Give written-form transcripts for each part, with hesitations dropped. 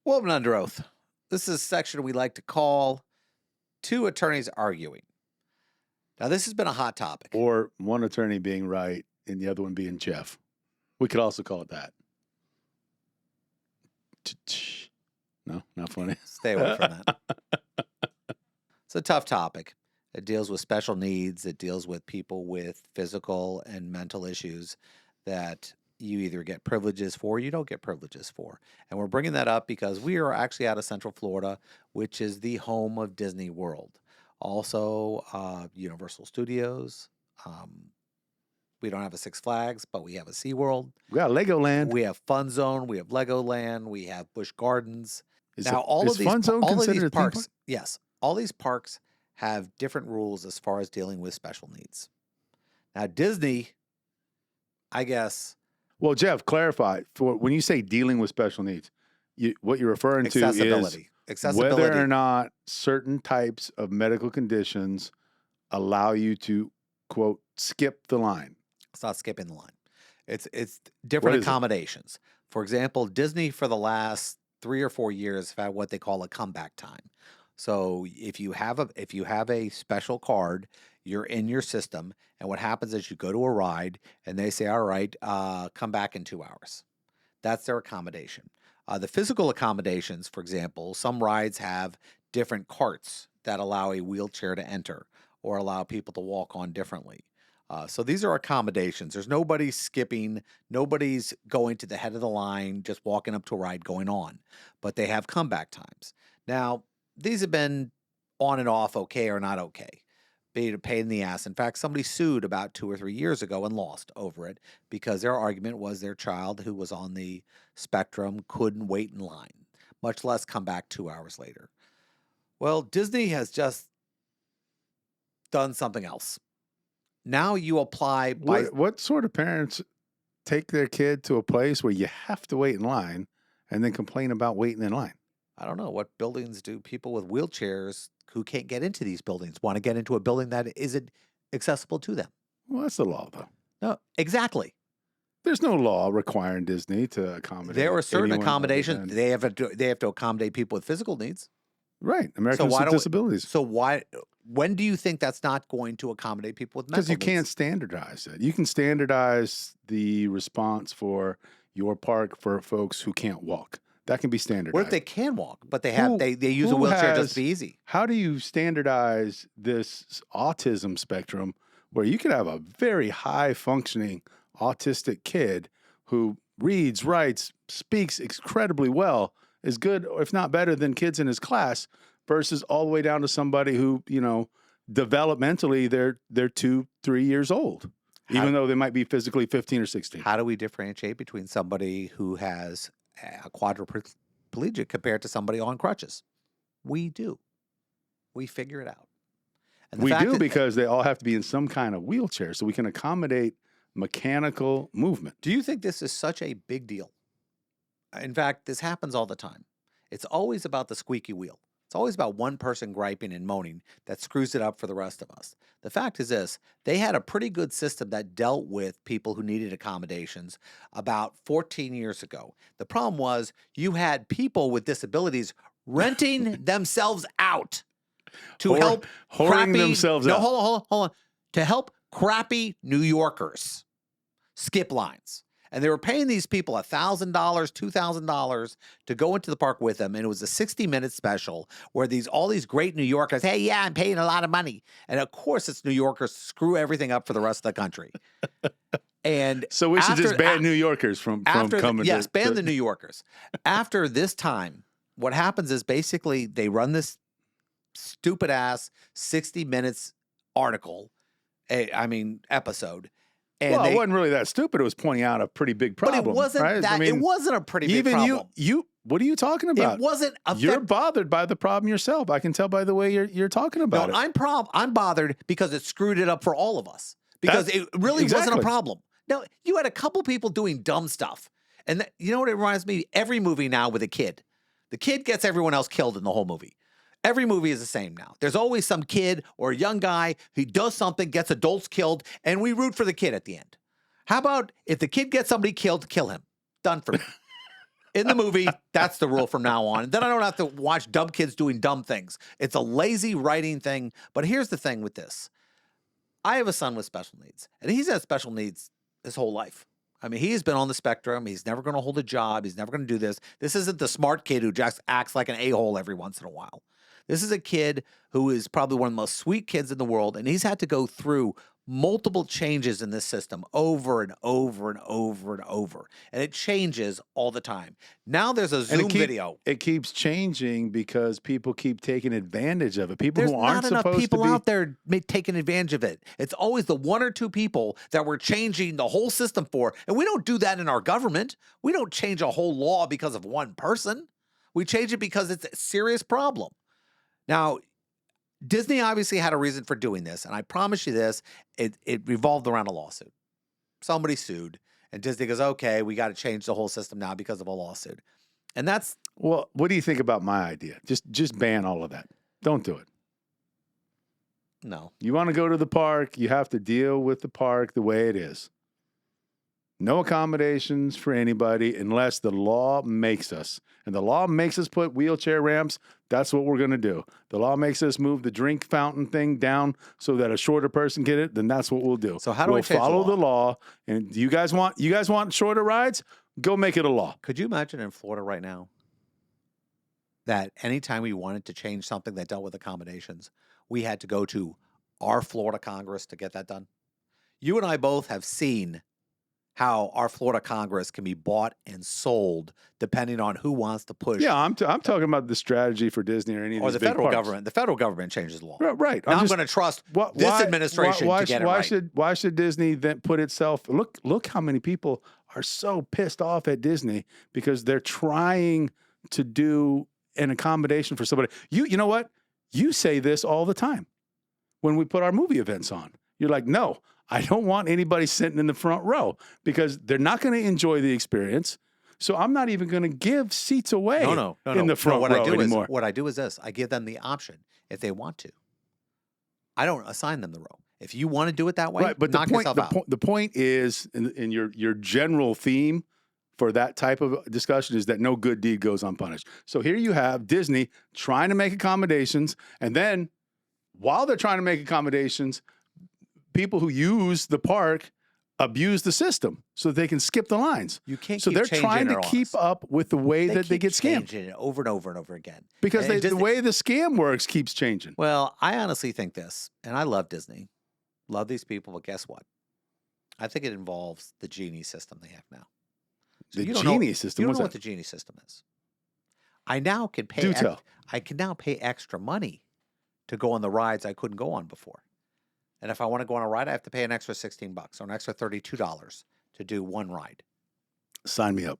Woman under oath. This is a section we like to call Two Attorneys Arguing. Now, this has been a hot topic. Or one attorney being right and the other one being Jeff. We could also call it that. No, not funny. Stay away from that. It's a tough topic. It deals with special needs. It deals with people with physical and mental issues that you either get privileges for or you don't get privileges for. And we're bringing that up because we are actually out of Central Florida, which is the home of Disney World. Also, Universal Studios. We don't have a Six Flags, but we have a SeaWorld. We got Legoland. We have Fun Zone. We have Legoland. We have Busch Gardens. Is Fun Fun Zone Zone considered a theme parks, park? yes, all these parks have different rules as far as dealing with special needs. Now, Disney, I guess. Well, Jeff, clarify. For when you say dealing with special needs, what you're referring to is whether or not certain types of medical conditions allow you to, quote, skip the line. It's not skipping the line. It's different accommodations. For example, Disney for the last 3 or 4 years have had what they call a comeback time. So if you have a special card, you're in your system, and what happens is you go to a ride, and they say, "All right, come back in 2 hours." That's their accommodation. The physical accommodations, for example, some rides have different carts that allow a wheelchair to enter or allow people to walk on differently. So these are accommodations. There's nobody skipping. Nobody's going to the head of the line, just walking up to a ride going on. But they have comeback times. Now, these have been on and off, okay or not okay. Being a pain in the ass. In fact, somebody sued about 2 or 3 years ago and lost over it because their argument was their child who was on the spectrum couldn't wait in line, much less come back 2 hours later. Well, Disney has just done something else. Now you apply by... What sort of parents take their kid to a place where you have to wait in line and then complain about waiting in line? I don't know. What buildings do people with wheelchairs who can't get into these buildings want to get into a building that isn't accessible to them? Well, that's the law, though. No, exactly. There's no law requiring Disney to accommodate. There are certain accommodations. They have to accommodate people with physical needs. Right. Americans with disabilities. So when do you think that's not going to accommodate people with mental needs? Because you can't standardize it. You can standardize the response for your park for folks who can't walk. That can be standardized. What if they can walk, but they use a wheelchair just to be easy? How do you standardize this autism spectrum where you could have a very high functioning autistic kid who reads, writes, speaks incredibly well, is good, if not better than kids in his class, versus all the way down to somebody who, developmentally they're 2-3 years old, even though they might be physically 15 or 16. How do we differentiate between somebody who has a quadriplegic compared to somebody on crutches? We do. We figure it out. And we do because they all have to be in some kind of wheelchair so we can accommodate mechanical movement. Do you think this is such a big deal? In fact, this happens all the time. It's always about the squeaky wheel. It's always about one person griping and moaning that screws it up for the rest of us. The fact is this, they had a pretty good system that dealt with people who needed accommodations about 14 years ago. The problem was you had people with disabilities renting themselves out to help hold on. To help crappy New Yorkers skip lines. And they were paying these people $1,000, $2,000 to go into the park with them. And it was a 60-minute special where all these great New Yorkers, hey, yeah, I'm paying a lot of money. And of course, it's New Yorkers screw everything up for the rest of the country. And so we should just ban New Yorkers from coming. Yes, ban the New Yorkers. After this time, what happens is basically they run this stupid ass 60 minutes episode. And it wasn't really that stupid. It was pointing out a pretty big problem. But it wasn't right? that. It wasn't a pretty big problem. What are you talking about? It wasn't. You're bothered by the problem yourself. I can tell by the way you're talking about it. I'm bothered because it screwed it up for all of us. Because it really wasn't a problem. Now, you had a couple people doing dumb stuff. And you know what it reminds me? Every movie now with a kid. The kid gets everyone else killed in the whole movie. Every movie is the same now. There's always some kid or a young guy who does something, gets adults killed, and we root for the kid at the end. How about if the kid gets somebody killed, kill him? Done for me. In the movie, that's the rule from now on. Then I don't have to watch dumb kids doing dumb things. It's a lazy writing thing. But here's the thing with this. I have a son with special needs, and he's had special needs his whole life. I mean, he's been on the spectrum. He's never going to hold a job. He's never going to do this. This isn't the smart kid who just acts like an a-hole every once in a while. This is a kid who is probably one of the most sweet kids in the world, and he's had to go through multiple changes in this system over and over and over and over. And it changes all the time. Now there's a Zoom video. It keeps changing because people keep taking advantage of it. People There's who aren't not enough supposed people to be out there taking advantage of it. It's always the one or two people that we're changing the whole system for. And we don't do that in our government. We don't change a whole law because of one person. We change it because it's a serious problem. Now, Disney obviously had a reason for doing this, and I promise you this, it revolved around a lawsuit. Somebody sued, and Disney goes, okay, we got to change the whole system now because of a lawsuit. And that's... Well, what do you think about my idea? Just ban all of that. Don't do it. No. You want to go to the park, you have to deal with the park the way it is. No accommodations for anybody unless the law makes us. And the law makes us put wheelchair ramps. That's what we're going to do. The law makes us move the drink fountain thing down so that a shorter person get it. Then that's what we'll do. So how do we'll I change follow the the law? And you guys want shorter rides? Go make it a law. Could you imagine in Florida right now that anytime we wanted to change something that dealt with accommodations, we had to go to our Florida Congress to get that done? You and I both have seen how our Florida Congress can be bought and sold depending on who wants to push. Yeah, I'm talking about the strategy for Disney or any of or these the big federal parks. government. The federal government changes the law. Right. Now I'm going to trust this administration to get it right. Why should Disney then put itself? Look how many people are so pissed off at Disney because they're trying to do an accommodation for somebody. You know what? You say this all the time when we put our movie events on. You're like, no, I don't want anybody sitting in the front row because they're not going to enjoy the experience. So I'm not even going to give seats away in the front row anymore. What I do is this. I give them the option if they want to. I don't assign them the row. If you want to do it that way, right, but knock yourself out. The point is, in your general theme for that type of discussion is that no good deed goes unpunished. So here you have Disney trying to make accommodations, and then while they're trying to make accommodations, people who use the park abuse the system so that they can skip the lines. You can't. So they're trying to keep up with the way that they get scammed. Changing it over and over and over again because the way the scam works keeps changing. Well, I honestly think this, and I love Disney, love these people, but guess what? I think it involves the genie system they have now. So the genie system. You don't What's know that? what the genie system is. I now can pay. I can now pay extra money to go on the rides I couldn't go on before. And if I want to go on a ride, I have to pay an extra $16 or an extra $32 to do one ride. Sign me up.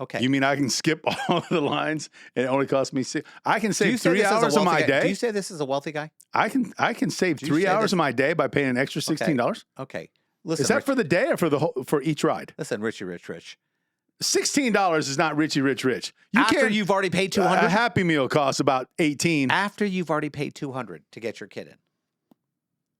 Okay. You mean I can skip all of the lines and it only costs me I can save 3 hours of my day? Do you say this is a wealthy guy? I can save 3 hours of my day by paying an extra $16. Okay. Listen, is that for the day or for each ride? Listen, Richie Rich. $16 is not Richie Rich. After you've already paid $200? A Happy Meal costs about $18. After you've already paid $200 to get your kid in.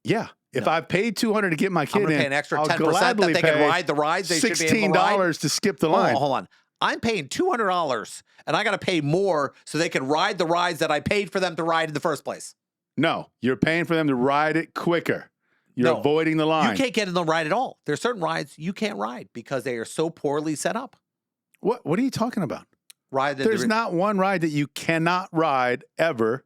Yeah. If I've paid $200 to get my kid in, pay an extra 10% that they can ride the rides they should be able to ride. $16 to skip the line. Hold on. I'm paying $200 and I got to pay more so they can ride the rides that I paid for them to ride in the first place. No, you're paying for them to ride it quicker. You're avoiding the line. You can't get in the ride at all. There's certain rides you can't ride because they are so poorly set up. What are you talking about? There's not one ride that you cannot ride ever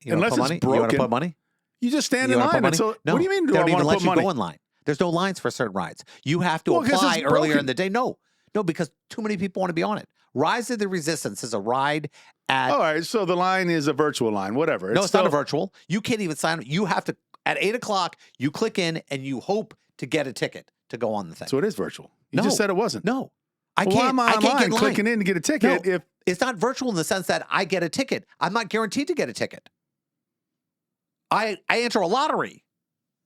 unless it's broken. You want to put money? You just stand in line. What do you mean? They don't even let you go in line. There's no lines for certain rides. You have to apply earlier in the day. No, because too many people want to be on it. Rise of the Resistance is a ride at. All right, so the line is a virtual line, whatever. No, it's not a virtual. You can't even sign up. You have to at 8:00. You click in and you hope to get a ticket to go on the thing. So it is virtual. You just said it wasn't. No, I can't. Why am I online clicking in to get a ticket? No, it's not virtual in the sense that I get a ticket. I'm not guaranteed to get a ticket. I enter a lottery.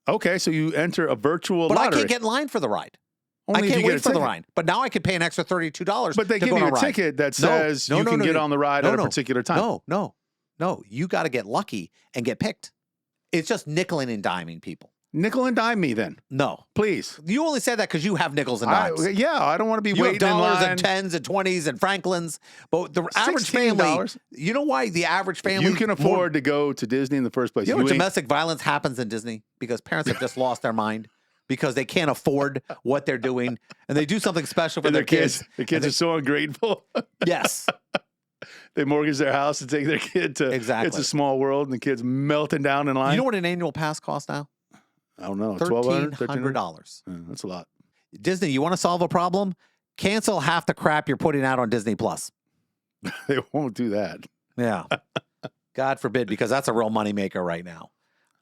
Okay, so you enter a virtual lottery. But I can't get in line for the ride. Only I can't wait for the ride. But now I can pay an extra $32 But they give you a ticket that says you can get on the ride at a particular time. No. You got to get lucky and get picked. It's just nickeling and diming people. Nickel and dime me then, No. please. You only said that because you have nickels and dimes. I don't want to be You have waiting in dollars line. and tens and 20s and Franklins. But the average family, $16. you know why the average family... You can afford to go to Disney in the first place. You know what domestic violence happens in Disney? Because parents have just lost their mind because they can't afford what they're doing. And they do something special for their kids. The kids are so ungrateful. Yes. They mortgage their house to take their kid to Exactly. It's a Small World, and the kid's melting down in line. You know what an annual pass costs now? I don't know. $1,300. That's a lot. Disney, you want to solve a problem? Cancel half the crap you're putting out on Disney Plus. They won't do that. Yeah. God forbid, because that's a real moneymaker right now.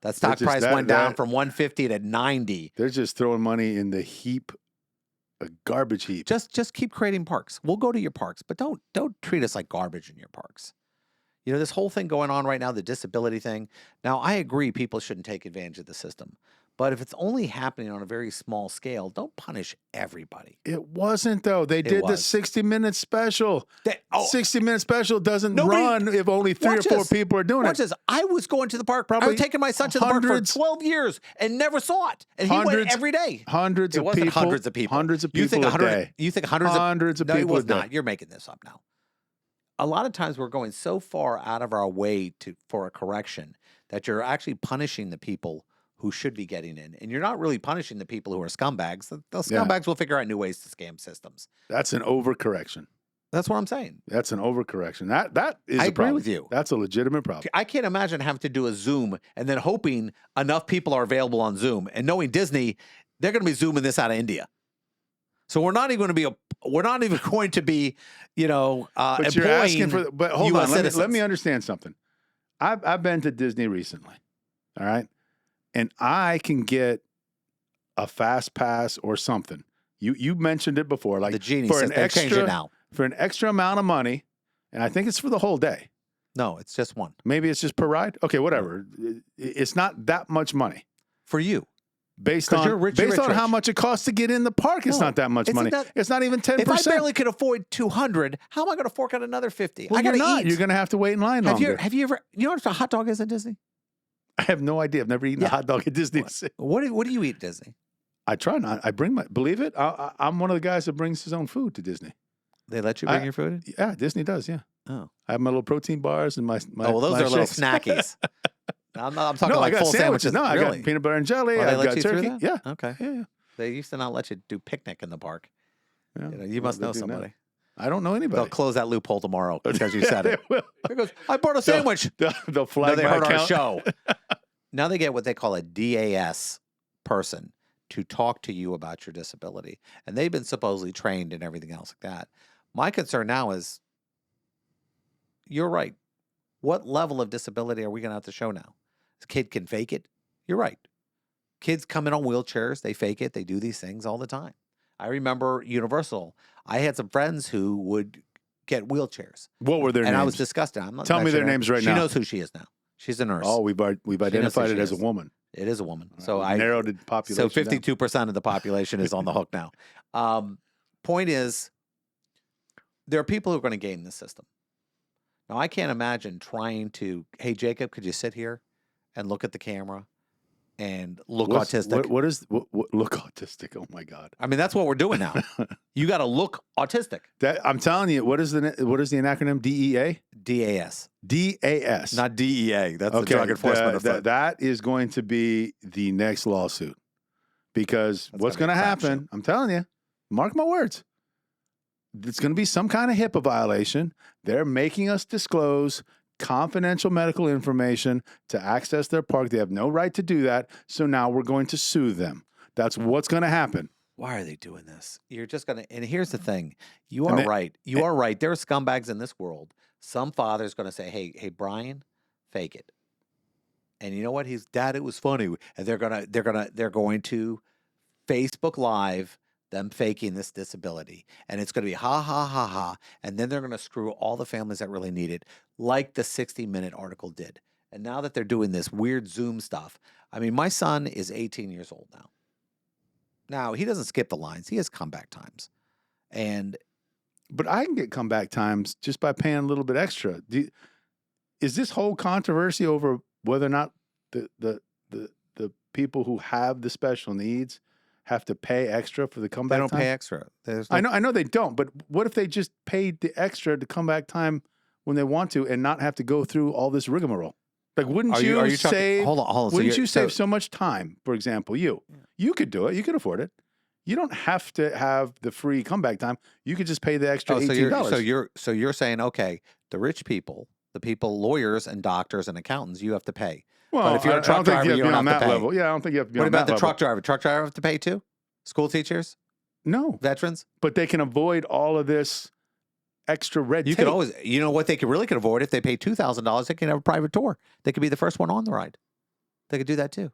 That stock price went down from 150 to 90. They're just throwing money in the heap, a garbage heap. Just keep creating parks. We'll go to your parks, but don't treat us like garbage in your parks. You know, this whole thing going on right now, the disability thing. Now, I agree people shouldn't take advantage of the system. But if it's only happening on a very small scale, don't punish everybody. It wasn't, though. They did the 60-minute special. 60-minute special doesn't run if only 3 or 4 people are doing it. Watch this. I was going to the park. I was taking my son to the park for 12 years and never saw it. And he went every day. Hundreds of people. Hundreds of people. Hundreds of people a day. You think hundreds of people it was a day. not. You're making this up now. A lot of times we're going so far out of our way for a correction that you're actually punishing the people who should be getting in. And you're not really punishing the people who are scumbags. The scumbags will figure out new ways to scam systems. That's an overcorrection. That's what I'm saying. That's an overcorrection. That is I a agree problem. with you. That's a legitimate problem. I can't imagine having to do a Zoom and then hoping enough people are available on Zoom. And knowing Disney, they're going to be Zooming this out of India. So we're not even going to be, you know, but you're asking for. But hold US on, citizens. let me understand something. I've been to Disney recently, all right, and I can get a fast pass or something. You mentioned it before, like the genie for says an they change it now for an extra amount of money, and I think it's for the whole day. No, it's just one. Maybe it's just per ride. Okay, whatever. It's not that much money for you. Based on how much it costs to get in the park, it's not that much money. It's not even 10%. If I barely could afford $200, how am I going to fork out another $50? Well, I got to eat. You're going to have to wait in line longer. Have you ever? You know what a hot dog is at Disney? I have no idea. I've never eaten a hot dog at Disney. What do you eat at Disney? I try not. I bring my. Believe it. I'm one of the guys that brings his own food to Disney. They let you bring your food? Yeah, Disney does. Yeah. Oh, I have my little protein bars and my well, those are little snackies. I'm talking like full sandwiches. No, I got peanut butter and jelly. Well, I've got turkey. Yeah. Okay. Yeah. They used to not let you do picnic in the park. Yeah. You must know somebody. I don't know anybody. They'll close that loophole tomorrow because you said it. Will. He goes, I bought a sandwich. They'll flag they my heard account. our show. Now they get what they call a DAS person to talk to you about your disability. And they've been supposedly trained and everything else like that. My concern now is, you're right. What level of disability are we going to have to show now? This kid can fake it. You're right. Kids come in on wheelchairs. They fake it. They do these things all the time. I remember Universal. I had some friends who would get wheelchairs. What were their names? And I was disgusted. I'm not Tell me their names right now. She knows who she is now. She's a nurse. Oh, we've identified it as a woman. It is a woman. So I narrowed the population. So 52% of the population is on the hook now. Point is, there are people who are going to game the system. Now, I can't imagine trying to, hey, Jacob, could you sit here and look at the camera and look autistic? What look autistic? Oh, my God. I mean, that's what we're doing now. You got to look autistic. I'm telling you, what is the acronym? DEA? DAS. DAS. Not DEA. That's the Drug Enforcement Authority. That is going to be the next lawsuit. Because what's going to happen, I'm telling you, mark my words, it's going to be some kind of HIPAA violation. They're making us disclose confidential medical information to access their park. They have no right to do that. So now we're going to sue them. That's what's going to happen. Why are they doing this? You're just going to, and here's the thing. You are right. You are right. There are scumbags in this world. Some father's going to say, hey, Brian, fake it. And you know what? Dad, it was funny. And they're going to Facebook Live them faking this disability. And it's going to be ha, ha, ha, ha. And then they're going to screw all the families that really need it, like the 60-minute article did. And now that they're doing this weird Zoom stuff, I mean, my son is 18 years old now. Now, he doesn't skip the lines. He has comeback times. But I can get comeback times just by paying a little bit extra. Is this whole controversy over whether or not the the people who have the special needs have to pay extra for the They comeback don't time? pay extra. There's I no, know they don't, but what if they just paid the extra to comeback time when they want to and not have to go through all this rigmarole? Like, wouldn't are you talking? save? Hold on. So Wouldn't you're, you save so much time? For example, you could do it. You could afford it. You don't have to have the free comeback time. You could just pay the extra $18. So you're saying, okay, the rich people, the people, lawyers and doctors and accountants, you have to pay. Well, But if you're a truck I don't think driver, you you have to don't be on have to that pay. level. Yeah, I don't think you have to be What on about that the level. truck driver? Truck driver have to pay too? School teachers, No, veterans? but they can avoid all of this extra red You tape. could always, you know what they could avoid if they pay $2,000, they can have a private tour. They could be the first one on the ride. They could do that too.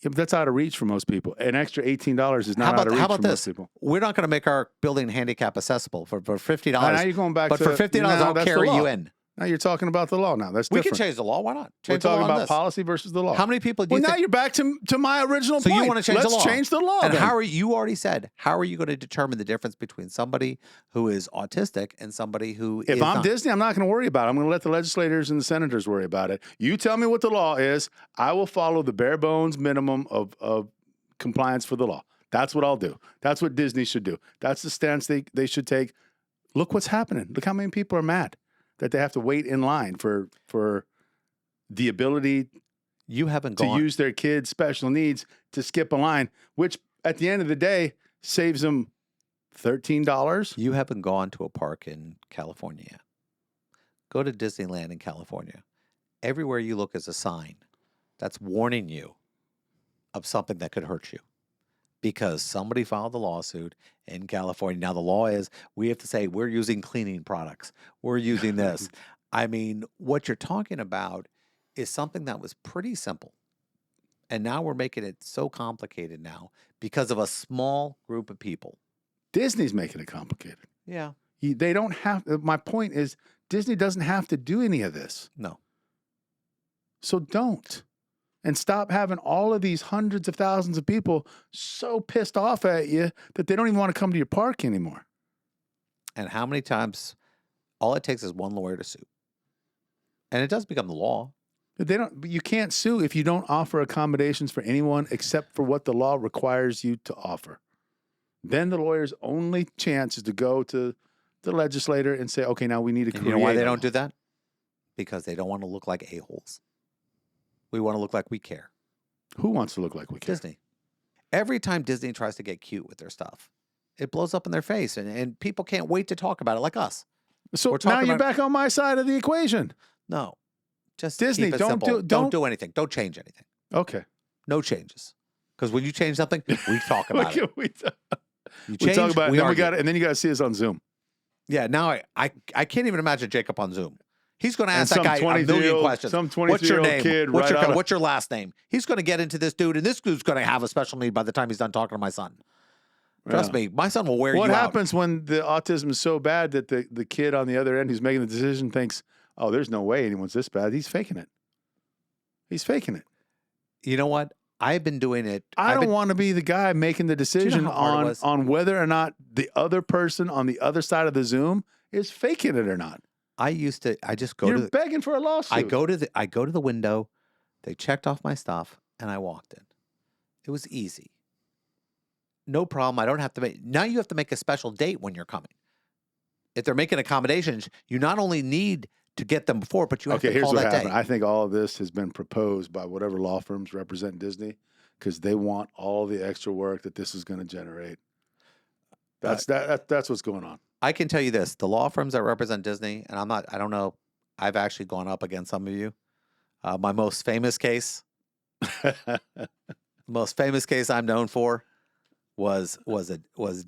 Yeah, but that's out of reach for most people. An extra $18 is not out of reach How about for this? most people. We're not going to make our building handicap accessible for $50. Now you're going back But to for $50, now I'll that's the carry law. you in. Now you're talking about the law. Now that's We different. can change the law. Why not? We're Change the law talking on about this. policy versus the law. How many people do Well, you now think? you're back to my original So point. you want to change Let's the law? change the law. And then. how are you already said? How are you going to determine the difference between somebody who is autistic and somebody who If is I'm not? Disney, I'm not going to worry about it. I'm going to let the legislators and the senators worry about it. You tell me what the law is. I will follow the bare bones minimum of compliance for the law. That's what I'll do. That's what Disney should do. That's the stance they should take. Look what's happening. Look how many people are mad that they have to wait in line for the ability You haven't to gone. use their kids' special needs to skip a line, which at the end of the day saves them $13. You haven't gone to a park in California yet. Go to Disneyland in California. Everywhere you look is a sign that's warning you of something that could hurt you because somebody filed a lawsuit in California. Now, the law is we have to say we're using cleaning products. We're using this. I mean, what you're talking about is something that was pretty simple. And now we're making it so complicated now because of a small group of people. Disney's making it complicated. Yeah. They don't have. My point is, Disney doesn't have to do any of this. No. So don't. And stop having all of these hundreds of thousands of people so pissed off at you that they don't even want to come to your park anymore. And how many times all it takes is one lawyer to sue. And it does become the law. You can't sue if you don't offer accommodations for anyone except for what the law requires you to offer. Then the lawyer's only chance is to go to the legislator and say, okay, now we need to create. You know why they don't do that? Because they don't want to look like a-holes. We want to look like we care. Who wants to look like we care? Disney. Every time Disney tries to get cute with their stuff, it blows up in their face, and people can't wait to talk about it like us. So now you're back on my side of the equation. No. Just Disney, keep it don't simple. do- Don't do anything. Don't change anything. Okay. No changes. Because when you change something, we talk about it. We You change, talk about it, we then we argue. got it, and then you got to see us on Zoom. Yeah, now I can't even imagine Jacob on Zoom. He's going to ask And that some guy a million 23-year-old questions. some What's your 23-year-old name? kid What's right out of- what's your last name? He's going to get into this dude, and this dude's going to have a special need by the time he's done talking to my son. Trust me, my son will wear you out. What happens when the autism is so bad that the kid on the other end who's making the decision thinks, oh, there's no way anyone's this bad? He's faking it. He's faking it. You know what? I've been doing it. I don't want to be the guy making the decision how hard it was? on whether or not the other person on the other side of the Zoom is faking it or not. I just go You're to begging for a lawsuit. I go to the window. They checked off my stuff, and I walked in. It was easy. No problem. I don't have to make. Now you have to make a special date when you're coming. If they're making accommodations, you not only need to get them before, but you have to here's call what that happened. day. I think all of this has been proposed by whatever law firms represent Disney because they want all the extra work that this is going to generate. That's what's going on. I can tell you this: the law firms that represent Disney, and I don't know. I've actually gone up against some of you. My most famous case, I'm known for, was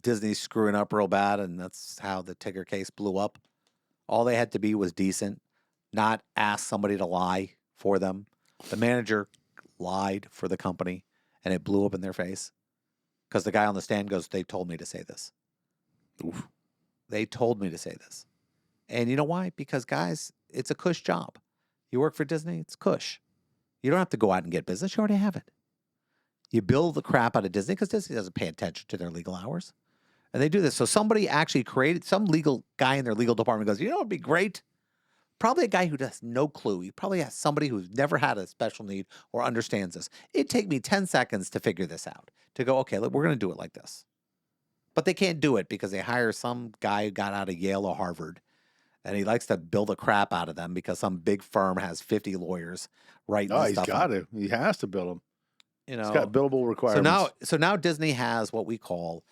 Disney screwing up real bad, and that's how the Tigger case blew up. All they had to be was decent, not ask somebody to lie for them. The manager lied for the company, and it blew up in their face because the guy on the stand goes, "They told me to say this." Oof. They told me to say this. And you know why? Because, guys, it's a cush job. You work for Disney, it's cush. You don't have to go out and get business. You already have it. You bill the crap out of Disney because Disney doesn't pay attention to their legal hours. And they do this. So somebody actually created, some legal guy in their legal department goes, you know what would be great? Probably a guy who has no clue. He probably has somebody who's never had a special need or understands this. It'd take me 10 seconds to figure this out, to go, okay, look, we're going to do it like this. But they can't do it because they hire some guy who got out of Yale or Harvard, and he likes to build a crap out of them because some big firm has 50 lawyers writing Oh, this he's stuff got up. to. He has to build them. You It's know, got billable requirements. so now Disney has what we call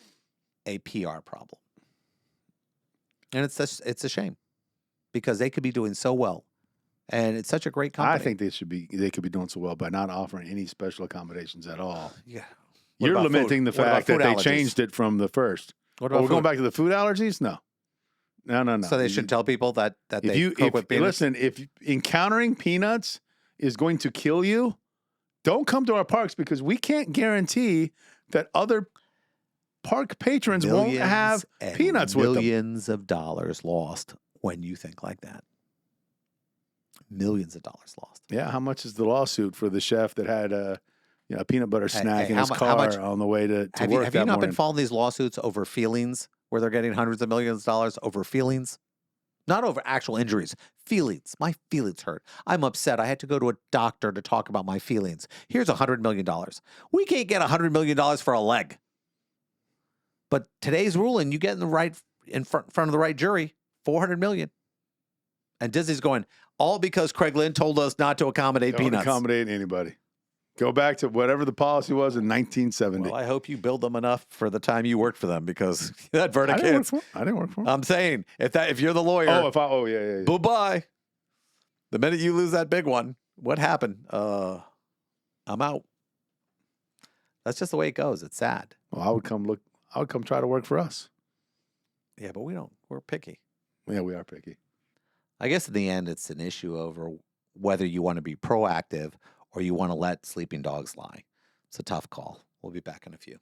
a PR problem. And it's a shame because they could be doing so well. And it's such a great company. I think they could be doing so well by not offering any special accommodations at all. Yeah. You're lamenting the fact that they changed it from the first. What about we're going back to the food allergies? No. No. So they should tell people that they cook with peanuts? Listen, if encountering peanuts is going to kill you, don't come to our parks because we can't guarantee that other park patrons won't have peanuts with them. Millions of dollars lost when you think like that. Millions of dollars lost. Yeah, how much is the lawsuit for the chef that had a peanut butter snack in his car on the way to work? Have you not been following these lawsuits over feelings where they're getting hundreds of millions of dollars over feelings? Not over actual injuries. Feelings. My feelings hurt. I'm upset. I had to go to a doctor to talk about my feelings. Here's $100 million. We can't get $100 million for a leg. But today's ruling, you get in front of the right jury, $400 million. And Disney's going, all because Craig Lynd told us not to accommodate peanuts. Don't accommodate anybody. Go back to whatever the policy was in 1970. Well, I hope you build them enough for the time you worked for them because that verdict I didn't work for them. I'm saying, if you're the lawyer. Yeah. Bye-bye. The minute you lose that big one, what happened? I'm out. That's just the way it goes. It's sad. Well, I would come try to work for us. Yeah, but we're picky. Yeah, we are picky. I guess in the end, it's an issue over whether you want to be proactive or you want to let sleeping dogs lie. It's a tough call. We'll be back in a few.